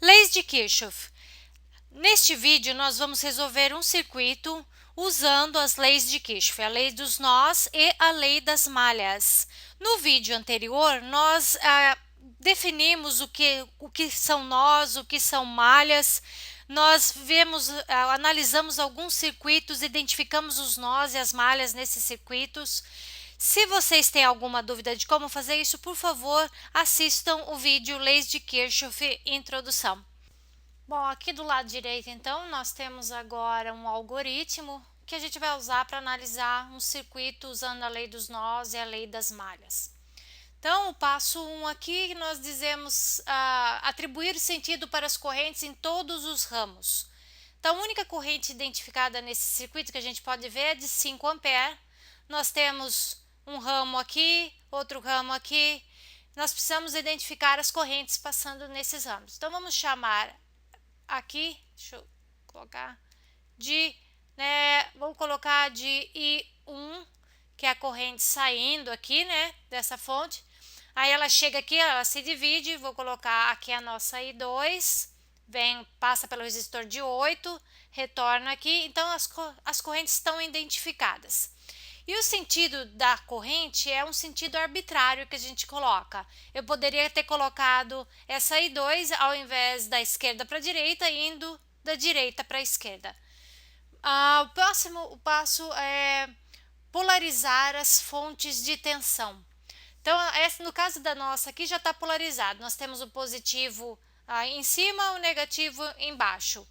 Leis de Kirchhoff. Neste vídeo, nós vamos resolver um circuito usando as leis de Kirchhoff, a lei dos nós e a lei das malhas. No vídeo anterior, nós definimos o que são nós, o que são malhas. Nós analisamos alguns circuitos, identificamos os nós e as malhas nesses circuitos. Se vocês têm alguma dúvida de como fazer isso, por favor, assistam o vídeo Leis de Kirchhoff Introdução. Bom, aqui do lado direito, então, nós temos agora um algoritmo que a gente vai usar para analisar um circuito usando a lei dos nós e a lei das malhas. Então, o passo 1 aqui, nós dizemos atribuir sentido para as correntes em todos os ramos. Então, a única corrente identificada nesse circuito que a gente pode ver é de 5 amperes. Nós temos um ramo aqui, outro ramo aqui. Nós precisamos identificar as correntes passando nesses ramos. Então, vamos chamar aqui, deixa eu colocar, vou colocar de I1, que é a corrente saindo aqui, dessa fonte. Aí ela chega aqui, ela se divide, vou colocar aqui a nossa I2, passa pelo resistor de 8, retorna aqui, então as correntes estão identificadas. E o sentido da corrente é um sentido arbitrário que a gente coloca. Eu poderia ter colocado essa I2 ao invés da esquerda para a direita, indo da direita para a esquerda. O próximo passo é polarizar as fontes de tensão. Então, no caso da nossa aqui já está polarizado. Nós temos o positivo em cima, o negativo embaixo.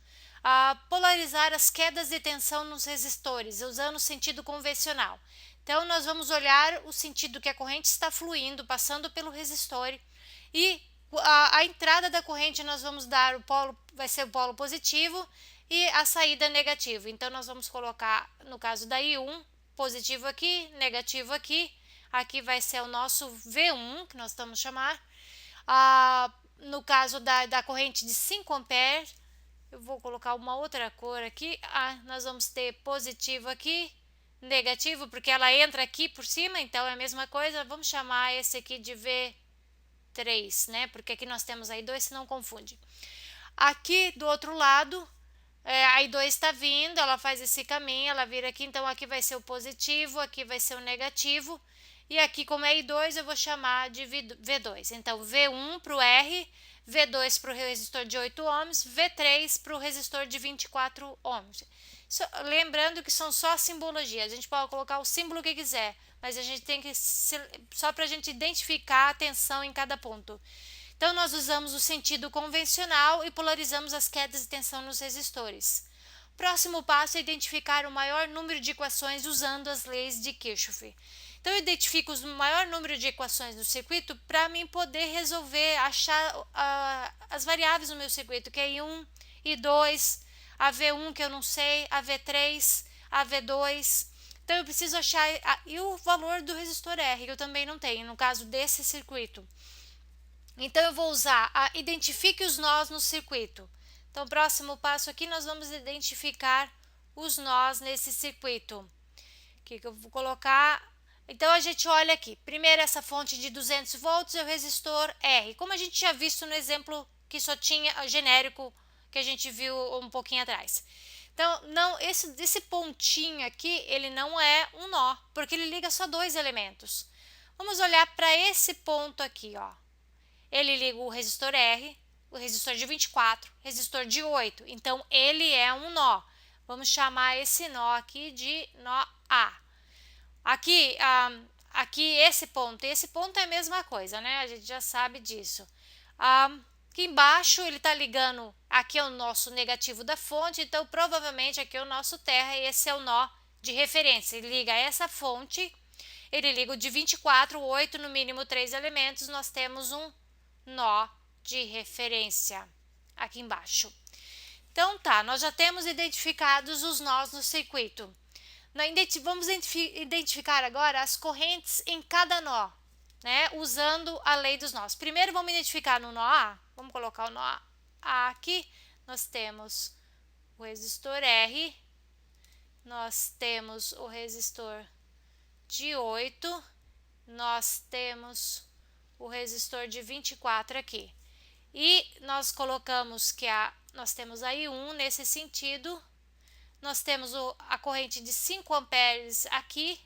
Polarizar as quedas de tensão nos resistores, usando o sentido convencional. Então, nós vamos olhar o sentido que a corrente está fluindo, passando pelo resistor, e a entrada da corrente nós vamos dar o polo, vai ser o polo positivo, e a saída negativa. Então, nós vamos colocar, no caso da I1, positivo aqui, negativo aqui. Aqui vai ser o nosso V1, que nós estamos chamar. No caso da corrente de 5 amperes, eu vou colocar uma outra cor aqui. Nós vamos ter positivo aqui, negativo, porque ela entra aqui por cima, então é a mesma coisa. Vamos chamar esse aqui de V3, porque aqui nós temos a I2, se não confunde. Aqui do outro lado, a I2 está vindo, ela faz esse caminho, ela vira aqui, então aqui vai ser o positivo, aqui vai ser o negativo. E aqui, como é I2, eu vou chamar de V2. Então, V1 para o R, V2 para o resistor de 8 ohms, V3 para o resistor de 24 ohms. Lembrando que são só simbologias, a gente pode colocar o símbolo que quiser, mas a gente tem que, só para a gente identificar a tensão em cada ponto. Então, nós usamos o sentido convencional e polarizamos as quedas de tensão nos resistores. Próximo passo é identificar o maior número de equações usando as leis de Kirchhoff. Então, eu identifico o maior número de equações no circuito para mim poder resolver, achar as variáveis no meu circuito, que é I1, I2, a V1 que eu não sei, a V3, a V2. Então, eu preciso achar e o valor do resistor R, que eu também não tenho, no caso desse circuito. Então, eu vou usar identifique os nós no circuito. Então, o próximo passo aqui, nós vamos identificar os nós nesse circuito. O que eu vou colocar? Então, a gente olha aqui. Primeiro, essa fonte de 200 volts é o resistor R. Como a gente tinha visto no exemplo que só tinha genérico, que a gente viu um pouquinho atrás. Então, esse pontinho aqui, ele não é um nó, porque ele liga só dois elementos. Vamos olhar para esse ponto aqui, ó. Ele liga o resistor R, o resistor de 24, resistor de 8. Então, ele é um nó. Vamos chamar esse nó aqui de nó A. Aqui, esse ponto é a mesma coisa, A gente já sabe disso. Aqui embaixo, ele está ligando, aqui é o nosso negativo da fonte, então, provavelmente, aqui é o nosso terra e esse é o nó de referência. Ele liga essa fonte, ele liga o de 24, 8, no mínimo 3 elementos, nós temos um nó de referência aqui embaixo. Então tá, nós já temos identificados os nós no circuito. Vamos identificar agora as correntes em cada nó, usando a lei dos nós. Primeiro vamos identificar no nó A, vamos colocar o nó A aqui. Nós temos o resistor R, nós temos o resistor de 8, nós temos o resistor de 24 aqui. E nós colocamos que nós temos aí nesse sentido, nós temos a corrente de 5 amperes aqui,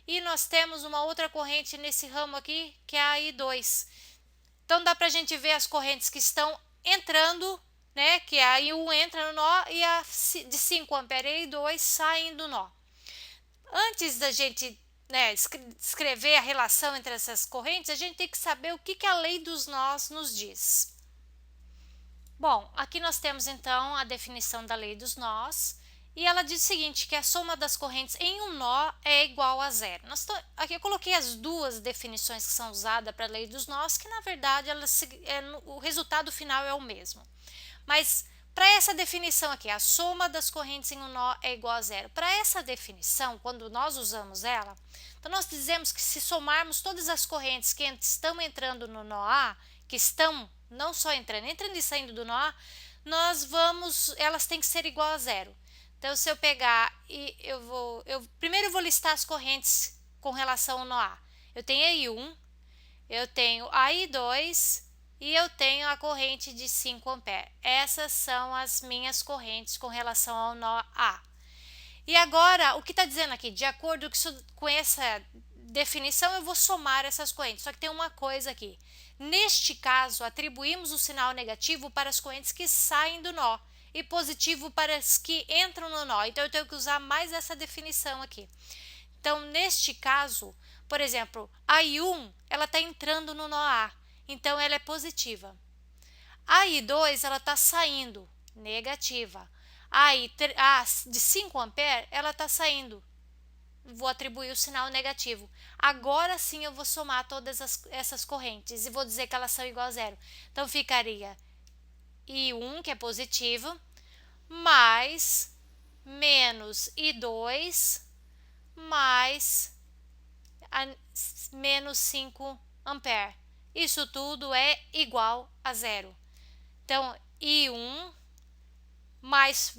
e nós temos uma outra corrente nesse ramo aqui, que é a I2. Então dá para a gente ver as correntes que estão entrando, né, que a I1 entra no nó e a de 5 amperes e I2 saem do nó. Antes da gente, né, escrever a relação entre essas correntes, a gente tem que saber o que a lei dos nós nos diz. Bom, aqui nós temos então a definição da lei dos nós, e ela diz o seguinte, que a soma das correntes em um nó é igual a zero. Aqui eu coloquei as duas definições que são usadas para a lei dos nós, que na verdade o resultado final é o mesmo. Mas para essa definição aqui, a soma das correntes em um nó é igual a zero. Para essa definição, quando nós usamos ela, então nós dizemos que se somarmos todas as correntes que estão entrando no nó A, que estão não só entrando e saindo do nó A, elas têm que ser igual a zero. Então, se eu pegar e primeiro eu vou listar as correntes com relação ao nó A. Eu tenho a I1, eu tenho a I2 e eu tenho a corrente de 5 amperes. Essas são as minhas correntes com relação ao nó A. E agora, o que está dizendo aqui? De acordo com essa definição, eu vou somar essas correntes. Só que tem uma coisa aqui. Neste caso, atribuímos o sinal negativo para as correntes que saem do nó e positivo para as que entram no nó. Então, eu tenho que usar mais essa definição aqui. Então, neste caso, por exemplo, a I1 ela está entrando no nó A, então ela é positiva. A I2 ela está saindo, negativa. A de 5 amperes ela está saindo, vou atribuir o sinal negativo. Agora sim eu vou somar todas essas correntes e vou dizer que elas são igual a zero. Então ficaria I1, que é positivo, mais menos I2, mais menos 5 amperes. Isso tudo é igual a zero. Então, I1 mais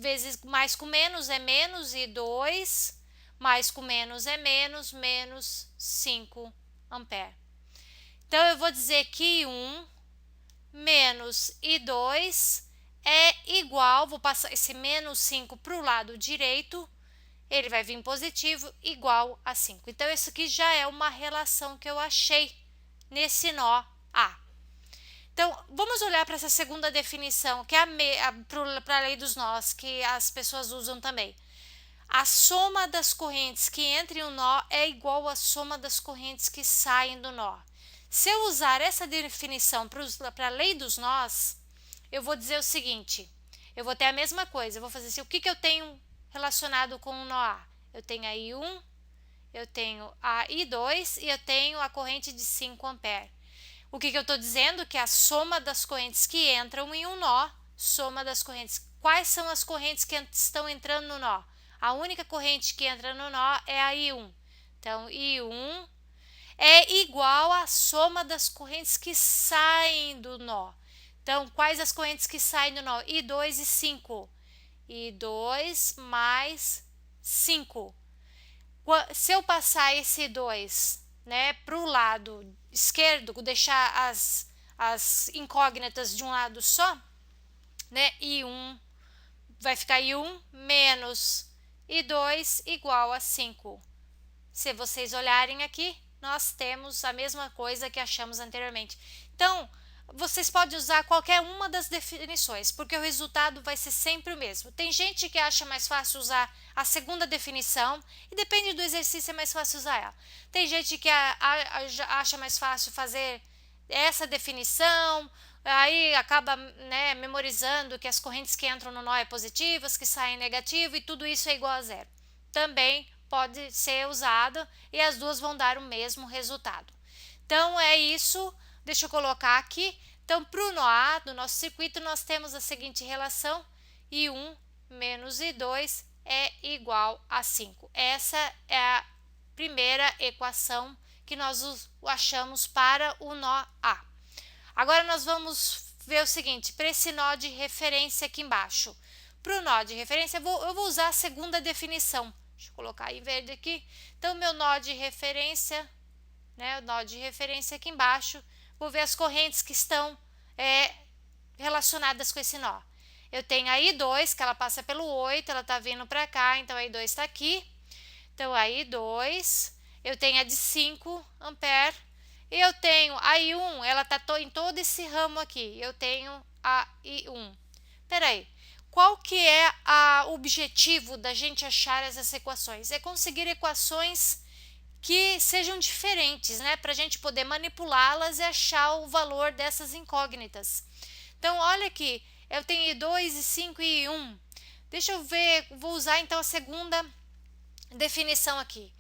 com menos é menos, I2 mais com menos é menos 5 amperes. Então, eu vou dizer que I1 menos I2 é igual, vou passar esse menos 5 para o lado direito, ele vai vir positivo, igual a 5. Então, isso aqui já é uma relação que eu achei nesse nó A. Então, vamos olhar para essa segunda definição, que é para a lei dos nós, que as pessoas usam também. A soma das correntes que entram em um nó é igual à soma das correntes que saem do nó. Se eu usar essa definição para a lei dos nós, eu vou dizer o seguinte, eu vou ter a mesma coisa, eu vou fazer assim, o que eu tenho relacionado com o nó A? Eu tenho a I1, eu tenho a I2 e eu tenho a corrente de 5 amperes. O que eu estou dizendo? Que a soma das correntes que entram em um nó, soma das correntes. Quais são as correntes que estão entrando no nó? A única corrente que entra no nó é a I1. Então, I1 é igual à soma das correntes que saem do nó. Então, quais as correntes que saem do nó? I2 e 5. I2 mais 5. Se eu passar esse 2, né, para o lado esquerdo, deixar as incógnitas de um lado só, né, I1 vai ficar I1 menos I2 igual a 5. Se vocês olharem aqui, nós temos a mesma coisa que achamos anteriormente. Então, vocês podem usar qualquer uma das definições, porque o resultado vai ser sempre o mesmo. Tem gente que acha mais fácil usar a segunda definição, e depende do exercício, é mais fácil usar ela. Tem gente que acha mais fácil fazer essa definição, aí acaba, né, memorizando que as correntes que entram no nó é positivas, que saem negativo, e tudo isso é igual a zero. Também pode ser usado e as duas vão dar o mesmo resultado. Então, é isso. Deixa eu colocar aqui. Então, para o nó A do nosso circuito, nós temos a seguinte relação. I1 menos I2 é igual a 5. Essa é a primeira equação que nós achamos para o nó A. Agora, nós vamos ver o seguinte, para esse nó de referência aqui embaixo. Para o nó de referência, eu vou usar a segunda definição. Deixa eu colocar em verde aqui. Então, meu nó de referência, né, o nó de referência aqui embaixo, vou ver as correntes que estão relacionadas com esse nó. Eu tenho a I2, que ela passa pelo 8, ela está vindo para cá, então a I2 está aqui. Então, a I2, eu tenho a de 5 ampere, e eu tenho a I1, ela está em todo esse ramo aqui, eu tenho a I1. Peraí, qual que é o objetivo da gente achar essas equações? É conseguir equações que sejam diferentes, né? Para a gente poder manipulá-las e achar o valor dessas incógnitas. Então, olha aqui, eu tenho I2, I5 e I1. Deixa eu ver, vou usar então a segunda definição aqui.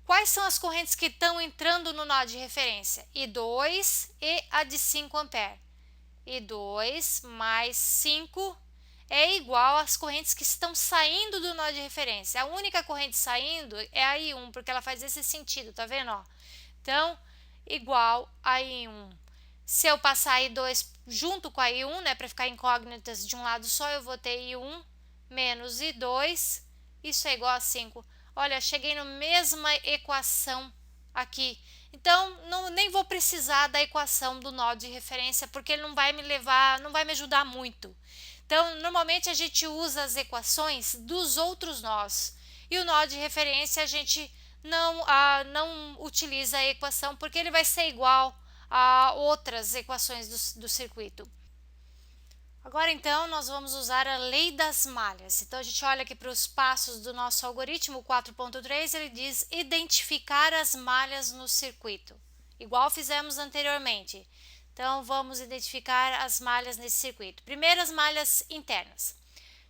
Quais são as correntes que estão entrando no nó de referência? I2 e a de 5 ampere. I2 mais 5 é igual às correntes que estão saindo do nó de referência. A única corrente saindo é a I1, porque ela faz esse sentido, tá vendo? Ó? Então, igual a I1. Se eu passar a I2 junto com a I1, né, para ficar incógnitas de um lado só, eu vou ter I1 menos I2, isso é igual a 5. Olha, cheguei na mesma equação aqui. Então, nem vou precisar da equação do nó de referência, porque ele não vai me levar, não vai me ajudar muito. Então, normalmente a gente usa as equações dos outros nós. E o nó de referência a gente não utiliza a equação, porque ele vai ser igual a outras equações do circuito. Agora, então, nós vamos usar a lei das malhas. Então, a gente olha aqui para os passos do nosso algoritmo 4.3, ele diz identificar as malhas no circuito, igual fizemos anteriormente. Então, vamos identificar as malhas nesse circuito. Primeiro, as malhas internas.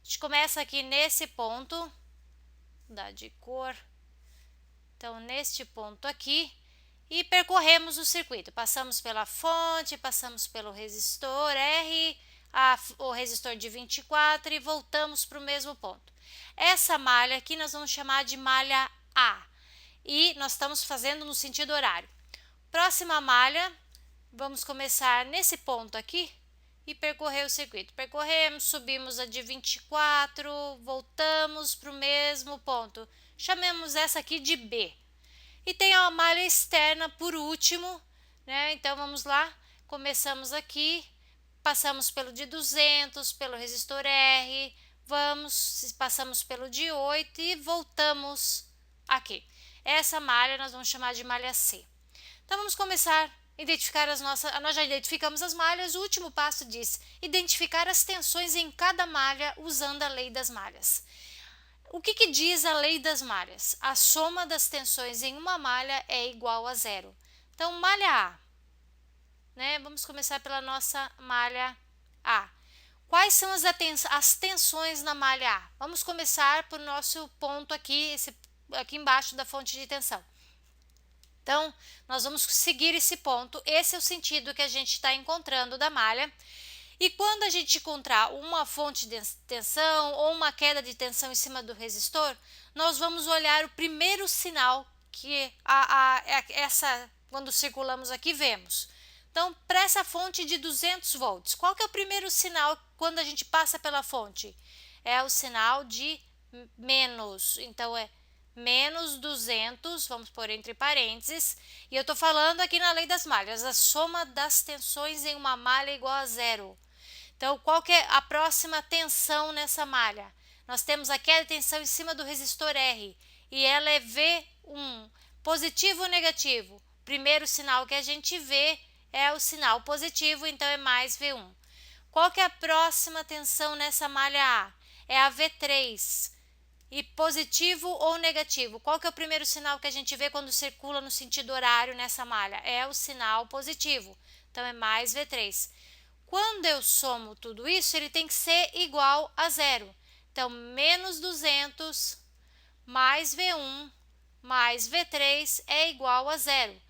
A gente começa aqui nesse ponto, vou dar de cor. Então, neste ponto aqui, e percorremos o circuito. Passamos pela fonte, passamos pelo resistor R, o resistor de 24 e voltamos para o mesmo ponto. Essa malha aqui nós vamos chamar de malha A e nós estamos fazendo no sentido horário. Próxima malha, vamos começar nesse ponto aqui e percorrer o circuito. Percorremos, subimos a de 24, voltamos para o mesmo ponto. Chamemos essa aqui de B. E tem a malha externa por último, né? Então vamos lá, começamos aqui. Passamos pelo de 200, pelo resistor R, passamos pelo de 8 e voltamos aqui. Essa malha nós vamos chamar de malha C. Então vamos começar a identificar nós já identificamos as malhas, o último passo diz identificar as tensões em cada malha usando a lei das malhas. O que diz a lei das malhas? A soma das tensões em uma malha é igual a zero. Então, malha A. Né? Vamos começar pela nossa malha A. Quais são as tensões na malha A? Vamos começar por nosso ponto aqui, aqui embaixo da fonte de tensão. Então, nós vamos seguir esse ponto. Esse é o sentido que a gente está encontrando da malha. E quando a gente encontrar uma fonte de tensão ou uma queda de tensão em cima do resistor, nós vamos olhar o primeiro sinal que quando circulamos aqui vemos. Então, para essa fonte de 200 volts, qual que é o primeiro sinal quando a gente passa pela fonte? É o sinal de menos. Então, é menos 200, vamos pôr entre parênteses, e eu estou falando aqui na lei das malhas, a soma das tensões em uma malha é igual a zero. Então, qual que é a próxima tensão nessa malha? Nós temos a queda de tensão em cima do resistor R, e ela é V1, positivo ou negativo? Primeiro sinal que a gente vê é o sinal positivo, então é mais V1. Qual que é a próxima tensão nessa malha A? É a V3. E positivo ou negativo? Qual que é o primeiro sinal que a gente vê quando circula no sentido horário nessa malha? É o sinal positivo, então é mais V3. Quando eu somo tudo isso, ele tem que ser igual a zero. Então, menos 200 mais V1 mais V3 é igual a zero.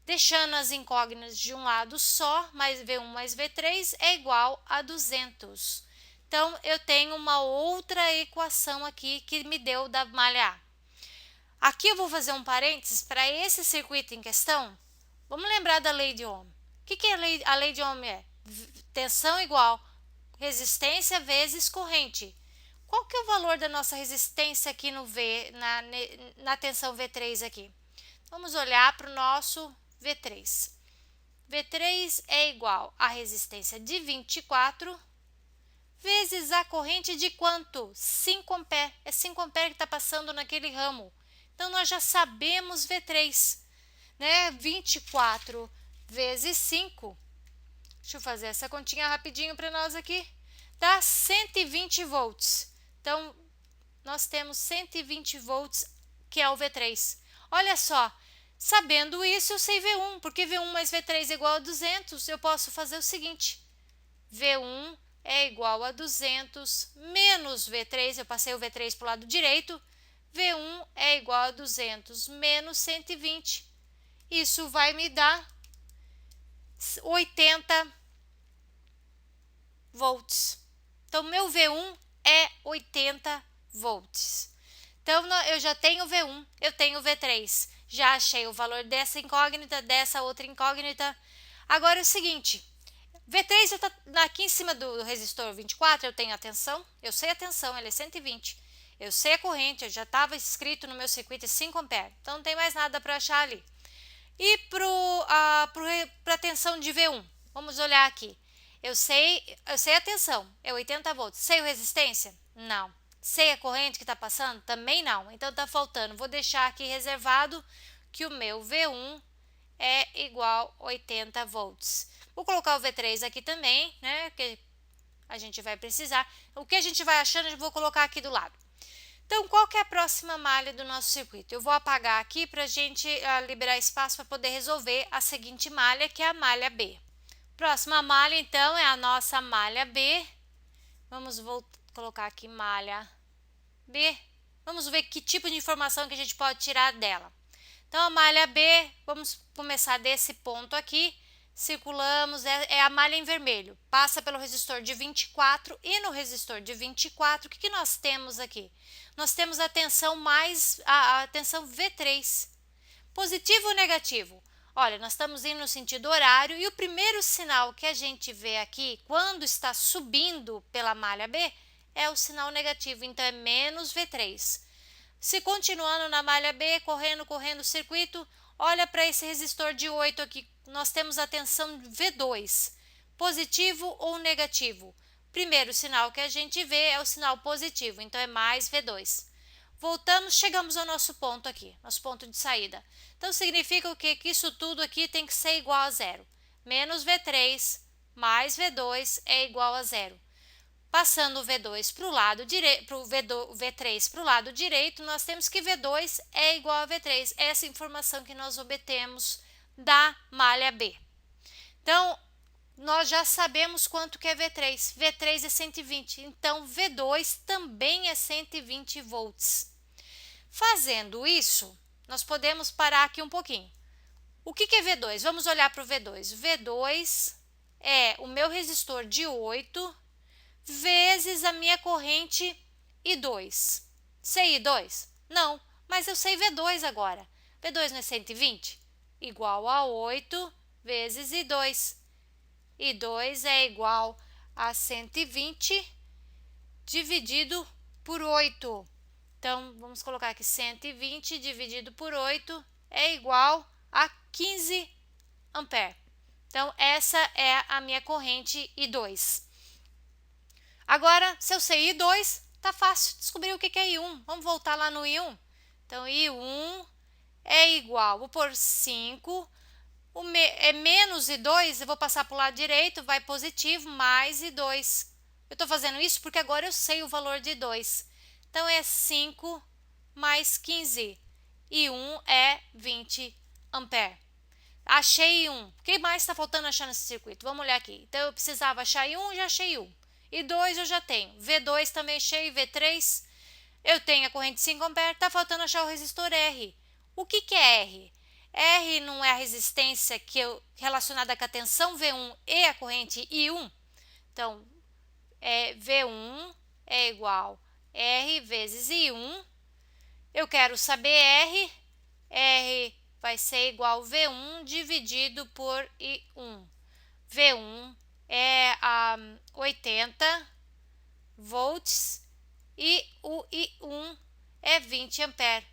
Deixando as incógnitas de um lado só, mais V1 mais V3 é igual a 200. Então, eu tenho uma outra equação aqui que me deu da malha A. Aqui eu vou fazer um parênteses para esse circuito em questão. Vamos lembrar da lei de Ohm. O que a lei de Ohm é? Tensão igual resistência vezes corrente. Qual que é o valor da nossa resistência aqui no V, na tensão V3 aqui? Vamos olhar para o nosso V3. V3 é igual à resistência de 24 vezes a corrente de quanto? 5 ampere. É 5 ampere que está passando naquele ramo. Então, nós já sabemos V3, né? 24 vezes 5. Deixa eu fazer essa continha rapidinho para nós aqui. Dá 120 volts. Então, nós temos 120 volts, que é o V3. Olha só, sabendo isso, eu sei V1, porque V1 mais V3 é igual a 200. Eu posso fazer o seguinte: V1 é igual a 200 menos V3, eu passei o V3 para o lado direito, V1 é igual a 200 menos 120. Isso vai me dar 80 volts. Então, meu V1 é 80 volts. Então, eu já tenho V1, eu tenho V3. Já achei o valor dessa incógnita, dessa outra incógnita. Agora é o seguinte, V3 está aqui em cima do resistor 24, eu tenho a tensão, eu sei a tensão, ele é 120. Eu sei a corrente, eu já estava escrito no meu circuito 5 ampere, então não tem mais nada para achar ali. E para a tensão de V1, vamos olhar aqui. Eu sei a tensão, é 80 volts. Sei a resistência? Não. Sei a corrente que está passando? Também não. Então está faltando. Vou deixar aqui reservado que o meu V1 é igual a 80 volts. Vou colocar o V3 aqui também, né? Que a gente vai precisar. O que a gente vai achando, eu vou colocar aqui do lado. Então, qual que é a próxima malha do nosso circuito? Eu vou apagar aqui para a gente liberar espaço para poder resolver a seguinte malha, que é a malha B. Próxima malha, então, é a nossa malha B. Vamos colocar aqui malha B. Vamos ver que tipo de informação que a gente pode tirar dela. Então, a malha B, vamos começar desse ponto aqui. Circulamos, é a malha em vermelho. Passa pelo resistor de 24 e no resistor de 24, o que nós temos aqui? Nós temos a tensão a tensão V3. Positivo ou negativo? Olha, nós estamos indo no sentido horário e o primeiro sinal que a gente vê aqui, quando está subindo pela malha B, é o sinal negativo, então é menos V3. Se continuando na malha B, correndo o circuito, olha para esse resistor de 8 aqui, nós temos a tensão V2, positivo ou negativo? Primeiro sinal que a gente vê é o sinal positivo, então é mais V2. Voltamos, chegamos ao nosso ponto aqui, nosso ponto de saída. Então, significa o quê? Que isso tudo aqui tem que ser igual a zero. Menos V3 mais V2 é igual a zero. Passando o V2 para o lado direito, V3 para o lado direito, nós temos que V2 é igual a V3. Essa informação que nós obtemos da malha B. Então, nós já sabemos quanto que é V3. V3 é 120, então V2 também é 120 volts. Fazendo isso, nós podemos parar aqui um pouquinho. O que é V2? Vamos olhar para o V2. V2 é o meu resistor de 8 vezes a minha corrente I2. Sei I2? Não, mas eu sei V2 agora. V2 não é 120? Igual a 8 vezes I2. I2 é igual a 120 dividido por 8. Então, vamos colocar aqui 120 dividido por 8 é igual a 15 ampere. Então, essa é a minha corrente I2. Agora, se eu sei I2, tá fácil descobrir o que é I1. Vamos voltar lá no I1. Então, I1 é igual, vou pôr 5, é menos I2, eu vou passar para o lado direito, vai positivo, mais I2. Eu estou fazendo isso porque agora eu sei o valor de I2. Então, é 5 mais 15. I1 é 20 ampere. Achei I1. O que mais está faltando achar nesse circuito? Vamos olhar aqui. Então, eu precisava achar I1, já achei I1. I2 eu já tenho. V2 também achei. V3 eu tenho a corrente 5 ampere. Está faltando achar o resistor R. O que é R? R não é a resistência relacionada com a tensão V1 e a corrente I1? Então, V1 é igual a R vezes I1. Eu quero saber R. R vai ser igual a V1 dividido por I1. V1 é 80 volts e o I1 é 20 ampere.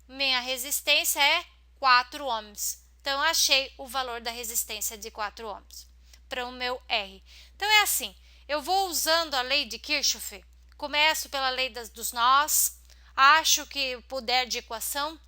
Minha resistência é 4 ohms. Então, eu achei o valor da resistência de 4 ohms para o meu R. Então, é assim, eu vou usando a lei de Kirchhoff, começo pela lei dos nós, acho que puder de equação,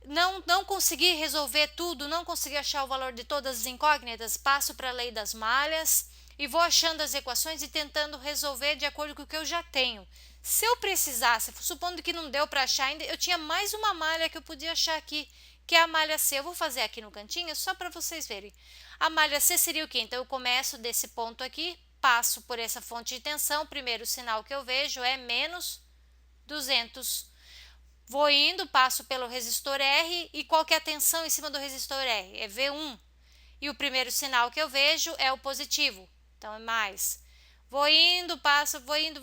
não consegui resolver tudo, não consegui achar o valor de todas as incógnitas, passo para a lei das malhas e vou achando as equações e tentando resolver de acordo com o que eu já tenho. Se eu precisasse, supondo que não deu para achar ainda, eu tinha mais uma malha que eu podia achar aqui, que é a malha C. Eu vou fazer aqui no cantinho só para vocês verem. A malha C seria o quê? Então, eu começo desse ponto aqui, passo por essa fonte de tensão, o primeiro sinal que eu vejo é menos 200. Vou indo, passo pelo resistor R e qual que é a tensão em cima do resistor R? É V1. E o primeiro sinal que eu vejo é o positivo, então é mais. Vou indo, passo, vou indo,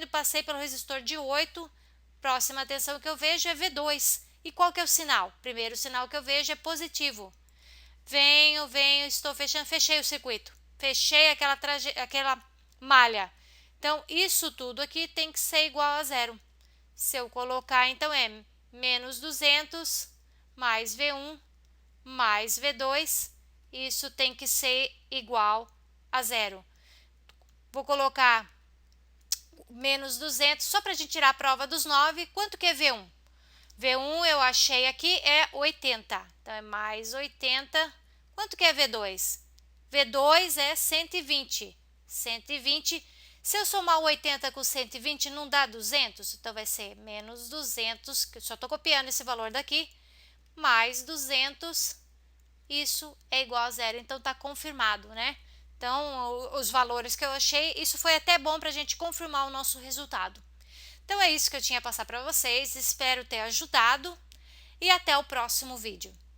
passei pelo resistor de 8, próxima tensão que eu vejo é V2. E qual que é o sinal? Primeiro sinal que eu vejo é positivo. Venho, estou fechando, fechei o circuito, fechei aquela malha. Então, isso tudo aqui tem que ser igual a zero. Se eu colocar, então, é menos 200 mais V1 mais V2, isso tem que ser igual a zero. Vou colocar menos 200, só para a gente tirar a prova dos 9. Quanto que é V1? V1 eu achei aqui é 80, então é mais 80. Quanto que é V2? V2 é 120. 120. Se eu somar o 80 com 120, não dá 200? Então, vai ser menos 200, que eu só estou copiando esse valor daqui, mais 200, isso é igual a zero. Então, está confirmado, né? Então, os valores que eu achei, isso foi até bom para a gente confirmar o nosso resultado. Então, é isso que eu tinha a passar para vocês, espero ter ajudado e até o próximo vídeo.